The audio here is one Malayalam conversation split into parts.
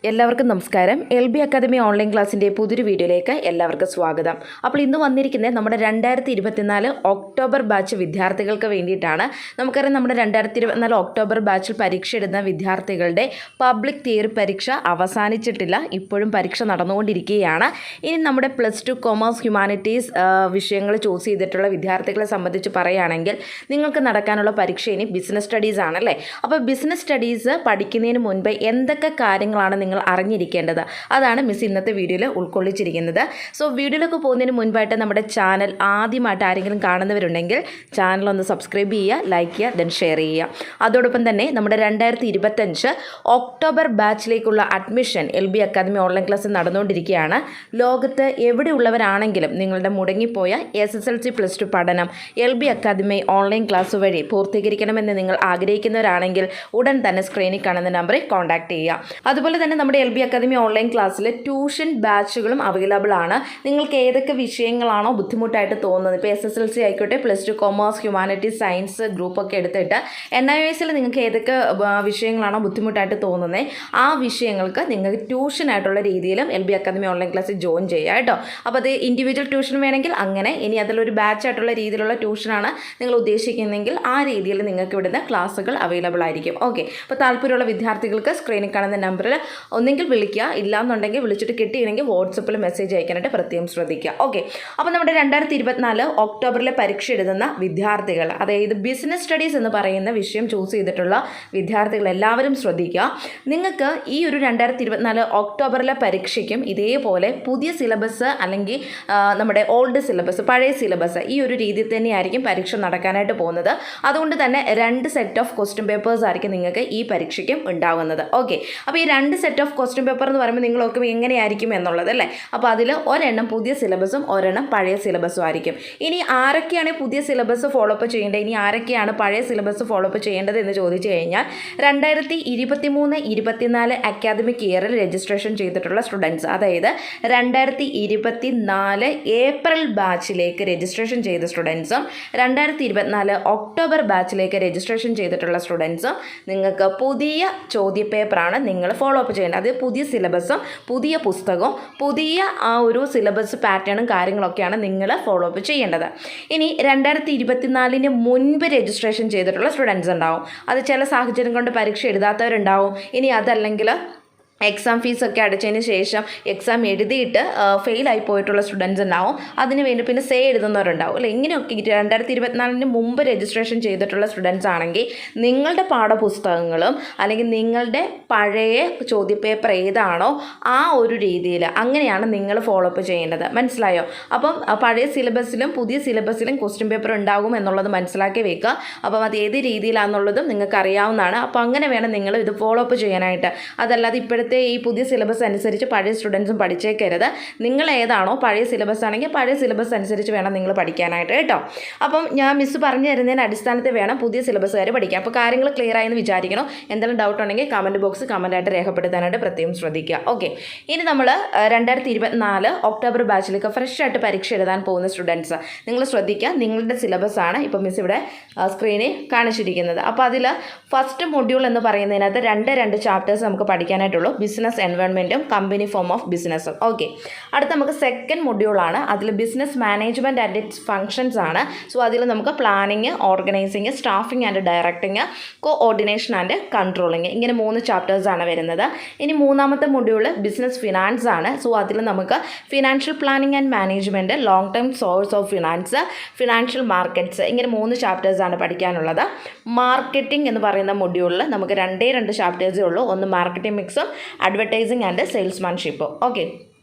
എല്ലാവർക്കും നമസ്കാരം. LB അക്കാദമി ഓൺലൈൻ ക്ലാസ്സിൻ്റെ പുതിയൊരു വീഡിയോയിലേക്ക് എല്ലാവർക്കും സ്വാഗതം. അപ്പോൾ ഇന്ന് വന്നിരിക്കുന്നത് നമ്മുടെ 2024 ഒക്ടോബർ ബാച്ച് വിദ്യാർത്ഥികൾക്ക് വേണ്ടിയിട്ടാണ്. നമുക്കറിയാം നമ്മുടെ 2024 ഒക്ടോബർ ബാച്ചിൽ പരീക്ഷ എഴുതുന്ന വിദ്യാർത്ഥികളുടെ പബ്ലിക് തിയറി പരീക്ഷ അവസാനിച്ചിട്ടില്ല. ഇപ്പോഴും പരീക്ഷ നടന്നുകൊണ്ടിരിക്കുകയാണ്. ഇനി നമ്മുടെ +2 കൊമേഴ്സ് ഹ്യൂമാനിറ്റീസ് വിഷയങ്ങൾ ചൂസ് ചെയ്തിട്ടുള്ള വിദ്യാർത്ഥികളെ സംബന്ധിച്ച് പറയുകയാണെങ്കിൽ നിങ്ങൾക്ക് നടക്കാനുള്ള പരീക്ഷ ഇനി ബിസിനസ് സ്റ്റഡീസ് ആണല്ലേ. അപ്പോൾ ബിസിനസ് സ്റ്റഡീസ് പഠിക്കുന്നതിന് മുൻപ് എന്തൊക്കെ കാര്യങ്ങളാണ് നിങ്ങൾ അറിഞ്ഞിരിക്കേണ്ടത്, അതാണ് മിസ് ഇന്നത്തെ വീഡിയോയിൽ ഉൾക്കൊള്ളിച്ചിരിക്കുന്നത്. സോ വീഡിയോയിലേക്ക് പോകുന്നതിന് മുൻപായിട്ട് നമ്മുടെ ചാനൽ ആദ്യമായിട്ട് ആരെങ്കിലും കാണുന്നവരുണ്ടെങ്കിൽ ചാനൽ ഒന്ന് സബ്സ്ക്രൈബ് ചെയ്യുക, ലൈക്ക് ചെയ്യുക, ദെൻ ഷെയർ ചെയ്യുക. അതോടൊപ്പം തന്നെ നമ്മുടെ 2025 ഒക്ടോബർ ബാച്ചിലേക്കുള്ള admission LB academy online class നടന്നുകൊണ്ടിരിക്കുകയാണ്. ലോകത്ത് എവിടെയുള്ളവരാണെങ്കിലും നിങ്ങളുടെ മുടങ്ങിപ്പോയ SSLC +2 പഠനം LB അക്കാദമി ഓൺലൈൻ ക്ലാസ് വഴി പൂർത്തീകരിക്കണമെന്ന് നിങ്ങൾ ആഗ്രഹിക്കുന്നവരാണെങ്കിൽ ഉടൻ തന്നെ സ്ക്രീനിൽ കാണുന്ന നമ്പറിൽ കോൺടാക്ട് ചെയ്യുക. അതുപോലെ തന്നെ നമ്മുടെ LB അക്കാദമി ഓൺലൈൻ ക്ലാസ്സിൽ ട്യൂഷൻ ബാച്ചുകളും അവൈലബിൾ ആണ്. നിങ്ങൾക്ക് ഏതൊക്കെ വിഷയങ്ങളാണോ ബുദ്ധിമുട്ടായിട്ട് തോന്നുന്നത്, ഇപ്പോൾ SSLC ആയിക്കോട്ടെ, +2 കൊമേഴ്സ് ഹ്യൂമാനിറ്റീസ് സയൻസ് ഗ്രൂപ്പൊക്കെ എടുത്തിട്ട് NIOSൽ നിങ്ങൾക്ക് ഏതൊക്കെ വിഷയങ്ങളാണോ ബുദ്ധിമുട്ടായിട്ട് തോന്നുന്നത് ആ വിഷയങ്ങൾക്ക് നിങ്ങൾക്ക് ട്യൂഷനായിട്ടുള്ള രീതിയിലും LB അക്കാദമി ഓൺലൈൻ ക്ലാസ്സിൽ ജോയിൻ ചെയ്യുക കേട്ടോ. അപ്പോൾ അത് ഇൻഡിവിജ്വൽ ട്യൂഷൻ വേണമെങ്കിൽ അങ്ങനെ, ഇനി അതിലൊരു ബാച്ചായിട്ടുള്ള രീതിയിലുള്ള ട്യൂഷനാണ് നിങ്ങൾ ഉദ്ദേശിക്കുന്നതെങ്കിൽ ആ രീതിയിൽ നിങ്ങൾക്ക് ഇവിടുന്ന് ക്ലാസ്സുകൾ അവൈലബിൾ ആയിരിക്കും. ഓക്കെ, അപ്പോൾ താല്പര്യമുള്ള വിദ്യാർത്ഥികൾക്ക് സ്ക്രീനിൽ കാണുന്ന നമ്പറിൽ ഒന്നെങ്കിൽ വിളിക്കുക, ഇല്ലാന്നുണ്ടെങ്കിൽ വിളിച്ചിട്ട് കിട്ടിയില്ലെങ്കിൽ വാട്സപ്പിൽ മെസ്സേജ് അയക്കാനായിട്ട് പ്രത്യേകം ശ്രദ്ധിക്കുക. ഓക്കെ, അപ്പോൾ നമ്മുടെ 2024 ഒക്ടോബറിലെ പരീക്ഷ എഴുതുന്ന വിദ്യാർത്ഥികൾ, അതായത് ബിസിനസ് സ്റ്റഡീസ് എന്ന് പറയുന്ന വിഷയം ചൂസ് ചെയ്തിട്ടുള്ള വിദ്യാർത്ഥികൾ എല്ലാവരും ശ്രദ്ധിക്കുക. നിങ്ങൾക്ക് ഈ ഒരു 2024 ഒക്ടോബറിലെ പരീക്ഷയ്ക്കും ഇതേപോലെ പുതിയ സിലബസ് അല്ലെങ്കിൽ നമ്മുടെ ഓൾഡ് സിലബസ്, പഴയ സിലബസ്, ഈ ഒരു രീതിയിൽ തന്നെയായിരിക്കും പരീക്ഷ നടക്കാനായിട്ട് പോകുന്നത്. അതുകൊണ്ട് തന്നെ 2 സെറ്റ് ഓഫ് ക്വസ്റ്റ്യൻ പേപ്പേഴ്സ് ആയിരിക്കും നിങ്ങൾക്ക് ഈ പരീക്ഷയ്ക്കും ഉണ്ടാകുന്നത്. ഓക്കെ, അപ്പോൾ ഈ 2 സെറ്റ് ഓഫ് ക്വസ്റ്റ്യൻ പേപ്പർ എന്ന് പറയുമ്പോൾ നിങ്ങളൊക്കെ എങ്ങനെയായിരിക്കും എന്നുള്ളത് അല്ലേ. അപ്പോൾ അതിൽ ഒരെണ്ണം പുതിയ സിലബസും ഒരെണ്ണം പഴയ സിലബസും ആയിരിക്കും. ഇനി ആരൊക്കെയാണ് പുതിയ സിലബസ് ഫോളോ അപ്പ് ചെയ്യേണ്ടത്, ഇനി ആരൊക്കെയാണ് പഴയ സിലബസ് ഫോളോ അപ്പ് ചെയ്യേണ്ടത് എന്ന് ചോദിച്ചു കഴിഞ്ഞാൽ 2023-24 അക്കാദമിക് ഇയറിൽ രജിസ്ട്രേഷൻ ചെയ്തിട്ടുള്ള സ്റ്റുഡൻസ്, അതായത് 2024 ഏപ്രിൽ ബാച്ചിലേക്ക് രജിസ്ട്രേഷൻ ചെയ്ത സ്റ്റുഡൻസും 2024 ഒക്ടോബർ ബാച്ചിലേക്ക് രജിസ്ട്രേഷൻ ചെയ്തിട്ടുള്ള സ്റ്റുഡൻസും നിങ്ങൾക്ക് പുതിയ ചോദ്യപേപ്പറാണ് നിങ്ങൾ ഫോളോ അപ്പ് ചെയ്യേണ്ടത്. അത് പുതിയ സിലബസും പുതിയ പുസ്തകവും പുതിയ ആ ഒരു സിലബസ് പാറ്റേണും കാര്യങ്ങളൊക്കെയാണ് നിങ്ങൾ ഫോളോ അപ്പ് ചെയ്യേണ്ടത്. ഇനി 2024 മുൻപ് രജിസ്ട്രേഷൻ ചെയ്തിട്ടുള്ള സ്റ്റുഡൻസ് ഉണ്ടാവും. അത് ചില സാഹചര്യം കൊണ്ട് പരീക്ഷ എഴുതാത്തവരുണ്ടാവും. ഇനി അതല്ലെങ്കിൽ എക്സാം ഫീസൊക്കെ അടച്ചതിന് ശേഷം എക്സാം എഴുതിയിട്ട് ഫെയിലായി പോയിട്ടുള്ള സ്റ്റുഡൻസ് ഉണ്ടാവും. അതിന് വേണ്ടി പിന്നെ എഴുതുന്നവരുണ്ടാവും അല്ലേ. ഇങ്ങനെയൊക്കെ 2024 മുമ്പ് രജിസ്ട്രേഷൻ ചെയ്തിട്ടുള്ള സ്റ്റുഡൻസ് ആണെങ്കിൽ നിങ്ങളുടെ പാഠപുസ്തകങ്ങളും അല്ലെങ്കിൽ നിങ്ങളുടെ പഴയ ചോദ്യപേപ്പർ ഏതാണോ ആ ഒരു രീതിയിൽ അങ്ങനെയാണ് നിങ്ങൾ ഫോളോ അപ്പ് ചെയ്യേണ്ടത്. മനസ്സിലായോ? അപ്പം പഴയ സിലബസിലും പുതിയ സിലബസിലും ക്വസ്റ്റ്യൻ പേപ്പർ ഉണ്ടാകും എന്നുള്ളത് മനസ്സിലാക്കി വെക്കുക. അപ്പം അത് ഏത് രീതിയിലാണെന്നുള്ളതും നിങ്ങൾക്ക് അറിയാവുന്നതാണ്. അപ്പോൾ അങ്ങനെ വേണം നിങ്ങൾ ഇത് ഫോളോ അപ്പ് ചെയ്യാനായിട്ട്. അതല്ലാതെ ഇപ്പോഴത്തെ ഈ പുതിയ സിലബസ് അനുസരിച്ച് പഴയ സ്റ്റുഡൻസും പഠിച്ചേക്കരുത്. നിങ്ങൾ ഏതാണോ പഴയ സിലബസ് ആണെങ്കിൽ പഴയ സിലബസ് അനുസരിച്ച് വേണം നിങ്ങൾ പഠിക്കാനായിട്ട് കേട്ടോ. അപ്പം ഞാൻ മിസ് പറഞ്ഞു തരുന്നതിന് അടിസ്ഥാനത്തിൽ വേണം പുതിയ സിലബസുകാർ പഠിക്കാം. അപ്പോൾ കാര്യങ്ങൾ ക്ലിയർ ആയെന്ന് വിചാരിക്കണം. എന്തെങ്കിലും ഡൗട്ട് ഉണ്ടെങ്കിൽ കമൻറ്റ് ബോക്സ് കമൻറ്റായിട്ട് രേഖപ്പെടുത്താനായിട്ട് പ്രത്യേകം ശ്രദ്ധിക്കുക. ഓക്കെ, ഇനി നമ്മൾ 2024 ഒക്ടോബർ ബാച്ചിലേക്ക് ഫ്രഷ് ആയിട്ട് പരീക്ഷ എഴുതാൻ പോകുന്ന സ്റ്റുഡൻസ് നിങ്ങൾ ശ്രദ്ധിക്കുക. നിങ്ങളുടെ സിലബസ് ആണ് ഇപ്പോൾ മിസ് ഇവിടെ സ്ക്രീനിൽ കാണിച്ചിരിക്കുന്നത്. അപ്പോൾ അതിൽ ഫസ്റ്റ് മൊഡ്യൂൾ എന്ന് പറയുന്നതിനകത്ത് രണ്ട് ചാപ്റ്റേഴ്സ് നമുക്ക് പഠിക്കാനായിട്ടുള്ളൂ. ബിസിനസ് എൻവയോൺമെൻറ്റും കമ്പനി ഫോം ഓഫ് ബിസിനസ്സും. ഓക്കെ, അടുത്ത നമുക്ക് സെക്കൻഡ് മൊഡ്യൂളാണ്. അതിൽ business management and it's functions ആണ്. സോ അതിൽ നമുക്ക് planning, organising, staffing and directing, coordination and controlling, ഇങ്ങനെ 3 ചാപ്റ്റേഴ്സാണ് വരുന്നത്. ഇനി മൂന്നാമത്തെ മൊഡ്യൂള് ബിസിനസ് ഫിനാൻസ് ആണ്. സോ അതിൽ നമുക്ക് financial planning and management, long term source of finance, financial markets, ഇങ്ങനെ 3 ചാപ്റ്റേഴ്സാണ് പഠിക്കാനുള്ളത്. മാർക്കറ്റിംഗ് എന്ന് പറയുന്ന മൊഡ്യൂളിൽ നമുക്ക് 2 ചാപ്റ്റേഴ്സേ ഉള്ളൂ. ഒന്ന് മാർക്കറ്റിംഗ് മിക്സും അഡ്വർടൈസിങ് ആൻഡ് സെയിൽസ്മാൻഷിപ്പും. ഓക്കെ,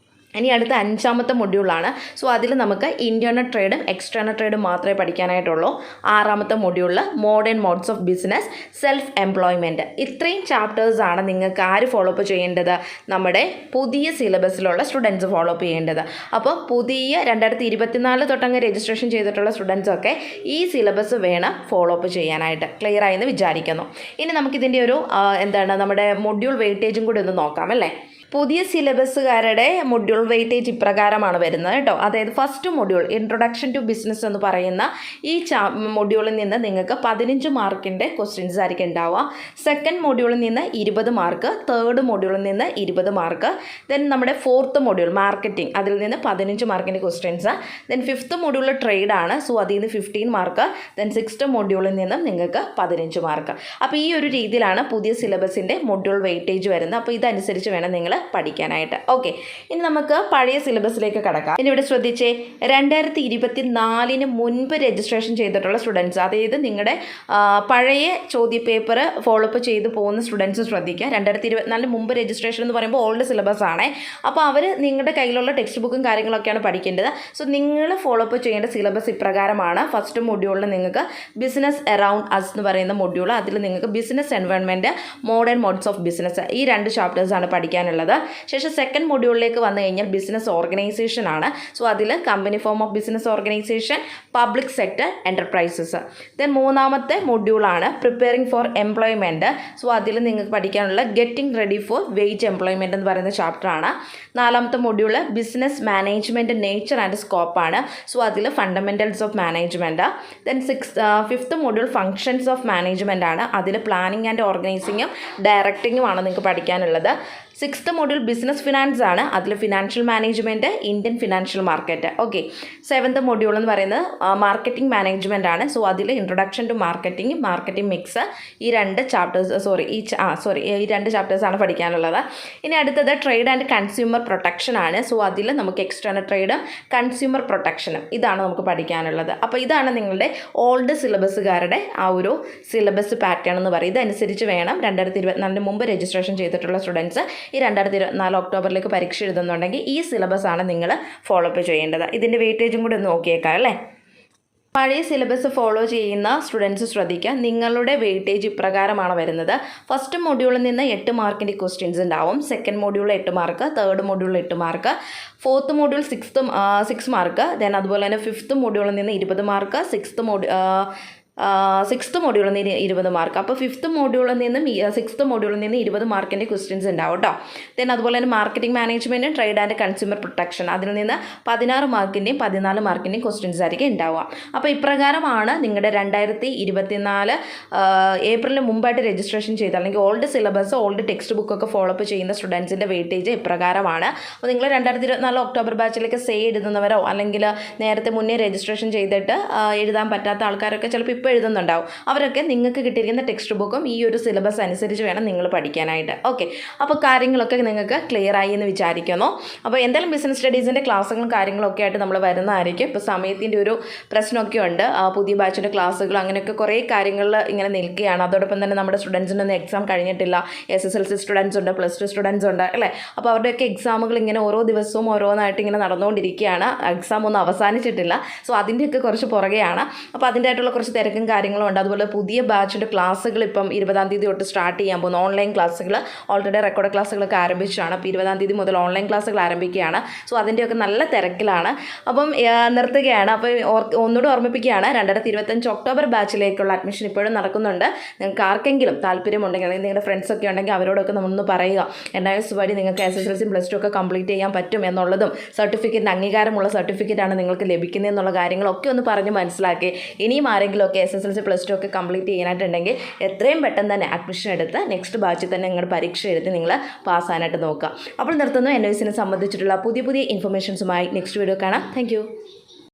ഇനി അടുത്ത 5ാമത്തെ മൊഡ്യൂളാണ്. സോ അതിൽ നമുക്ക് ഇൻറ്റേർണൽ ട്രേഡും എക്സ്റ്റേണൽ ട്രേഡും മാത്രമേ പഠിക്കാനായിട്ടുള്ളൂ. 6ാമത്തെ മൊഡ്യൂളിൽ modern modes of business, self employment. ഇത്രയും ചാപ്റ്റേഴ്സാണ് നിങ്ങൾക്ക് ആര് ഫോളോ അപ്പ് ചെയ്യേണ്ടത്, നമ്മുടെ പുതിയ സിലബസിലുള്ള സ്റ്റുഡൻസ് ഫോളോ അപ്പ് ചെയ്യേണ്ടത്. അപ്പോൾ പുതിയ 2024 തൊട്ടങ്ങ് രജിസ്ട്രേഷൻ ചെയ്തിട്ടുള്ള സ്റ്റുഡൻസൊക്കെ ഈ സിലബസ് വേണം ഫോളോ അപ്പ് ചെയ്യാനായിട്ട്. ക്ലിയർ ആയെന്ന് വിചാരിക്കുന്നു. ഇനി നമുക്കിതിൻ്റെ ഒരു നമ്മുടെ മൊഡ്യൂൾ വെയിറ്റേജും കൂടി ഒന്ന് നോക്കാം അല്ലേ. പുതിയ സിലബസുകാരുടെ മൊഡ്യൂൾ വെയിറ്റേജ് ഇപ്രകാരമാണ് വരുന്നത് കേട്ടോ. അതായത് first module introduction to business എന്ന് പറയുന്ന ഈ മൊഡ്യൂളിൽ നിന്ന് നിങ്ങൾക്ക് 15 മാർക്കിൻ്റെ ക്വസ്റ്റ്യൻസ് ആയിരിക്കും ഉണ്ടാവുക. സെക്കൻഡ് മൊഡ്യൂളിൽ നിന്ന് 20 മാർക്ക്, തേർഡ് മൊഡ്യൂളിൽ നിന്ന് 20 മാർക്ക്, ദെൻ നമ്മുടെ ഫോർത്ത് മൊഡ്യൂൾ മാർക്കറ്റിംഗ്, അതിൽ നിന്ന് 15 മാർക്കിൻ്റെ questions, then fifth module trade ആണ്, സോ അതിൽ നിന്ന് 15 മാർക്ക്, ദെൻ സിക്സ്ത് മൊഡ്യൂളിൽ നിന്നും നിങ്ങൾക്ക് 15 മാർക്ക്. അപ്പോൾ ഈ ഒരു രീതിയിലാണ് പുതിയ സിലബസിൻ്റെ മൊഡ്യൂൾ വെയിറ്റേജ് വരുന്നത്. അപ്പോൾ ഇതനുസരിച്ച് വേണം നിങ്ങൾ പഠിക്കാനായിട്ട്. ഓക്കെ, ഇനി നമുക്ക് പഴയ സിലബസിലേക്ക് കടക്കാം. ഇനി ഇവിടെ ശ്രദ്ധിച്ചേ, 2024 മുൻപ് രജിസ്ട്രേഷൻ ചെയ്തിട്ടുള്ള സ്റ്റുഡൻസ്, അതായത് നിങ്ങളുടെ പഴയ ചോദ്യപേപ്പർ ഫോളോ അപ്പ് ചെയ്ത് പോകുന്ന സ്റ്റുഡൻസ് ശ്രദ്ധിക്കുക. 2024 മുമ്പ് രജിസ്ട്രേഷൻ എന്ന് പറയുമ്പോൾ ഓൾഡ് സിലബസ് ആണ്. അപ്പോൾ അവർ നിങ്ങളുടെ കയ്യിലുള്ള ടെക്സ്റ്റ് ബുക്കും കാര്യങ്ങളൊക്കെയാണ് പഠിക്കേണ്ടത്. സോ നിങ്ങൾ ഫോളോ അപ്പ് ചെയ്യേണ്ട സിലബസ് ഇപ്രകാരമാണ്. ഫസ്റ്റ് മൊഡ്യൂളിൽ നിങ്ങൾക്ക് ബിസിനസ് അറൗണ്ട് അസ് എന്ന് പറയുന്ന മൊഡ്യൂൾ, അതിൽ നിങ്ങൾക്ക് business environment, modern modes of business, ഈ 2 ചാപ്റ്റേഴ്സാണ് പഠിക്കാനുള്ളത്. ശേഷം സെക്കൻഡ് മൊഡ്യൂളിലേക്ക് വന്നു കഴിഞ്ഞാൽ ബിസിനസ് ഓർഗനൈസേഷൻ ആണ്. സോ അതിൽ company form of business organisation, public sector, enterprises. Then മൂന്നാമത്തെ മൊഡ്യൂളാണ് പ്രിപ്പയറിംഗ് ഫോർ എംപ്ലോയ്മെൻറ്റ്. സോ അതിൽ നിങ്ങൾക്ക് പഠിക്കാനുള്ള getting ready for wage employment എന്ന് പറയുന്ന ചാപ്റ്ററാണ്. നാലാമത്തെ module business management nature and സ്കോപ്പാണ്. സോ അതിൽ fundamentals of management. Then fifth module functions of management ആണ്. അതിൽ പ്ലാനിങ് ആൻഡ് ഓർഗനൈസിങ്ങും ഡയറക്റ്റിങ്ങുമാണ് നിങ്ങൾക്ക് പഠിക്കാനുള്ളത്. സിക്സ്ത് മൊഡ്യൂൾ ബിസിനസ് ഫിനാൻസ് ആണ്. അതിൽ financial management, Indian financial market. Okay, seventh module എന്ന് പറയുന്നത് മാർക്കറ്റിംഗ് മാനേജ്മെൻറ്റ് ആണ്. സോ അതിൽ introduction to marketing, marketing mix, ഈ 2 ചാപ്റ്റേഴ്സ് ഈ 2 ചാപ്റ്റേഴ്സാണ് പഠിക്കാനുള്ളത്. ഇനി അടുത്തത് ട്രേഡ് ആൻഡ് കൺസ്യൂമർ പ്രൊട്ടക്ഷൻ ആണ്. സോ അതിൽ നമുക്ക് എക്സ്റ്റേണൽ ട്രേഡും കൺസ്യൂമർ പ്രൊട്ടക്ഷനും ഇതാണ് നമുക്ക് പഠിക്കാനുള്ളത്. അപ്പോൾ ഇതാണ് നിങ്ങളുടെ ഓൾഡ് സിലബസുകാരുടെ ആ ഒരു സിലബസ് പാറ്റേൺ എന്ന് പറയും. ഇതനുസരിച്ച് വേണം 2024 മുമ്പ് രജിസ്ട്രേഷൻ ചെയ്തിട്ടുള്ള സ്റ്റുഡൻസ് ഈ 2024 ഒക്ടോബറിലേക്ക് പരീക്ഷ എഴുതുന്നുണ്ടെങ്കിൽ ഈ സിലബസാണ് നിങ്ങൾ ഫോളോ അപ്പ് ചെയ്യേണ്ടത്. ഇതിൻ്റെ വെയിറ്റേജും കൂടി ഒന്ന് നോക്കിയേക്കാം അല്ലേ. പഴയ സിലബസ് ഫോളോ ചെയ്യുന്ന സ്റ്റുഡൻസ് ശ്രദ്ധിക്കുക, നിങ്ങളുടെ വെയിറ്റേജ് ഇപ്രകാരമാണ് വരുന്നത്. ഫസ്റ്റ് മൊഡ്യൂളിൽ നിന്ന് 8 മാർക്കിൻ്റെ ക്വസ്റ്റ്യൻസ് ഉണ്ടാവും. Second module 8 mark, third module 8 mark, fourth module 6 mark, then അതുപോലെ തന്നെ ഫിഫ്ത്ത് മൊഡ്യൂളിൽ നിന്ന് 20 മാർക്ക്, സിക്സ്ത് മൊഡ്യൂളിൽ നിന്ന് 20 മാർക്ക്. അപ്പോൾ ഫിഫ്ത്ത് മൊഡ്യൂളിൽ നിന്നും സിക്സ്ത് മൊഡ്യൂളിൽ നിന്ന് 20 മാർക്കിൻ്റെ ക്വസ്റ്റ്യൻസ് ഉണ്ടാവും കേട്ടോ. ദെൻ അതുപോലെ തന്നെ മാർക്കറ്റിംഗ് മാനേജ്മെൻറ്റും ട്രേഡ് ആൻഡ് കൺസ്യൂമർ പ്രൊട്ടക്ഷൻ, അതിൽ നിന്ന് 16 മാർക്കിൻ്റെയും 14 മാർക്കിൻ്റെയും ക്വസ്റ്റ്യൻസ് ആയിരിക്കും ഉണ്ടാവുക. അപ്പോൾ ഇപ്രകാരമാണ് നിങ്ങളുടെ 2024 ഏപ്രിലിന് മുമ്പായിട്ട് രജിസ്ട്രേഷൻ ചെയ്ത അല്ലെങ്കിൽ ഓൾഡ് സിലബസ്, ഓൾഡ് ടെക്സ്റ്റ് ബുക്കൊക്കെ ഫോളോ അപ്പ് ചെയ്യുന്ന സ്റ്റുഡൻസിൻ്റെ വെയിറ്റേജ് ഇപ്രകാരമാണ്. അപ്പോൾ നിങ്ങൾ 2024 ഒക്ടോബർ ബാച്ചിലേക്ക് എഴുതുന്നവരോ അല്ലെങ്കിൽ നേരത്തെ മുന്നേ രജിസ്ട്രേഷൻ ചെയ്തിട്ട് എഴുതാൻ പറ്റാത്ത ആൾക്കാരൊക്കെ ചിലപ്പോൾ ഇപ്പോൾ എഴുതുന്നുണ്ടാവും. അവരൊക്കെ നിങ്ങൾക്ക് കിട്ടിയിരിക്കുന്ന ടെക്സ്റ്റ് ബുക്കും ഈ ഒരു സിലബസ് അനുസരിച്ച് വേണം നിങ്ങൾ പഠിക്കാനായിട്ട്. ഓക്കെ, അപ്പോൾ കാര്യങ്ങളൊക്കെ നിങ്ങൾക്ക് ക്ലിയർ ആയി എന്ന് വിചാരിക്കുന്നു. അപ്പോൾ എന്തായാലും ബിസിനസ് സ്റ്റഡീസിൻ്റെ ക്ലാസ്സുകളും കാര്യങ്ങളൊക്കെ ആയിട്ട് നമ്മൾ വരുന്നതായിരിക്കും. ഇപ്പോൾ സമയത്തിൻ്റെ ഒരു പ്രശ്നമൊക്കെ ഉണ്ട്. പുതിയ ബാച്ചിൻ്റെ ക്ലാസ്സുകൾ അങ്ങനെയൊക്കെ കുറേ കാര്യങ്ങളിൽ ഇങ്ങനെ നിൽക്കുകയാണ്. അതോടൊപ്പം തന്നെ നമ്മുടെ സ്റ്റുഡൻസിനൊന്നും എക്സാം കഴിഞ്ഞിട്ടില്ല. SSLC സ്റ്റുഡൻസ് ഉണ്ട്, +2 സ്റ്റുഡൻസ് ഉണ്ട് അല്ലേ. അപ്പോൾ അവരുടെയൊക്കെ എക്സാമുകൾ ഇങ്ങനെ ഓരോ ദിവസവും ഓരോന്നായിട്ട് ഇങ്ങനെ നടന്നുകൊണ്ടിരിക്കുകയാണ്. എക്സാം ഒന്നും അവസാനിച്ചിട്ടില്ല. സോ അതിൻ്റെയൊക്കെ കുറച്ച് പുറകെയാണ്. അപ്പോൾ അതിൻ്റെതായിട്ടുള്ള കുറച്ച് തിരക്കും കാര്യങ്ങളും ഉണ്ട്. അതുപോലെ പുതിയ ബാച്ചിൻ്റെ ക്ലാസ്സുകൾ ഇപ്പം 20-ാം തീയതി തൊട്ട് സ്റ്റാർട്ട് ചെയ്യാൻ പോകുന്നു. ഓൺലൈൻ ക്ലാസ്സുകൾ ഓൾറെഡി റെക്കോർഡ് ക്ലാസ്സുകളൊക്കെ ആരംഭിച്ചാണ്. അപ്പോൾ 20-ാം തീയതി മുതൽ ഓൺലൈൻ ക്ലാസ്സുകൾ ആരംഭിക്കുകയാണ്. സോ അതിൻ്റെയൊക്കെ നല്ല തിരക്കിലാണ്. അപ്പം നിർത്തുകയാണ്. അപ്പോൾ ഒന്നുകൂടി ഓർമ്മിപ്പിക്കുകയാണ്, 2025 ഒക്ടോബർ ബാച്ചിലേക്കുള്ള അഡ്മിഷൻ ഇപ്പോഴും നടക്കുന്നുണ്ട്. നിങ്ങൾക്ക് ആർക്കെങ്കിലും താല്പര്യമുണ്ടെങ്കിൽ അല്ലെങ്കിൽ നിങ്ങളുടെ ഫ്രണ്ട്സൊക്കെ ഉണ്ടെങ്കിൽ അവരോടൊക്കെ നമ്മളൊന്ന് പറയുക. NIS വഴി നിങ്ങൾക്ക് SSLC +2 ഒക്കെ കംപ്ലീറ്റ് ചെയ്യാൻ പറ്റും എന്നുള്ളതും സർട്ടിഫിക്കറ്റിന് അംഗീകാരമുള്ള സർട്ടിഫിക്കറ്റാണ് നിങ്ങൾക്ക് ലഭിക്കുന്നതെന്നുള്ള കാര്യങ്ങളൊക്കെ ഒന്ന് പറഞ്ഞ് മനസ്സിലാക്കി. ഇനിയും ആരെങ്കിലുമൊക്കെ SSLC +2 ഒക്കെ കംപ്ലീറ്റ് ചെയ്യാനായിട്ടുണ്ടെങ്കിൽ എത്രയും പെട്ടെന്ന് തന്നെ അഡ്മിഷൻ എടുത്ത് നെക്സ്റ്റ് ബാച്ചിൽ തന്നെ നിങ്ങളുടെ പരീക്ഷ എഴുതി നിങ്ങൾ പാസ്സാനായിട്ട് നോക്കുക. അപ്പോൾ നിർത്തുന്നു. NISനെ സംബന്ധിച്ചിട്ടുള്ള പുതിയ ഇൻഫർമേഷൻസുമായി നെക്സ്റ്റ് വീഡിയോ കാണാം. താങ്ക്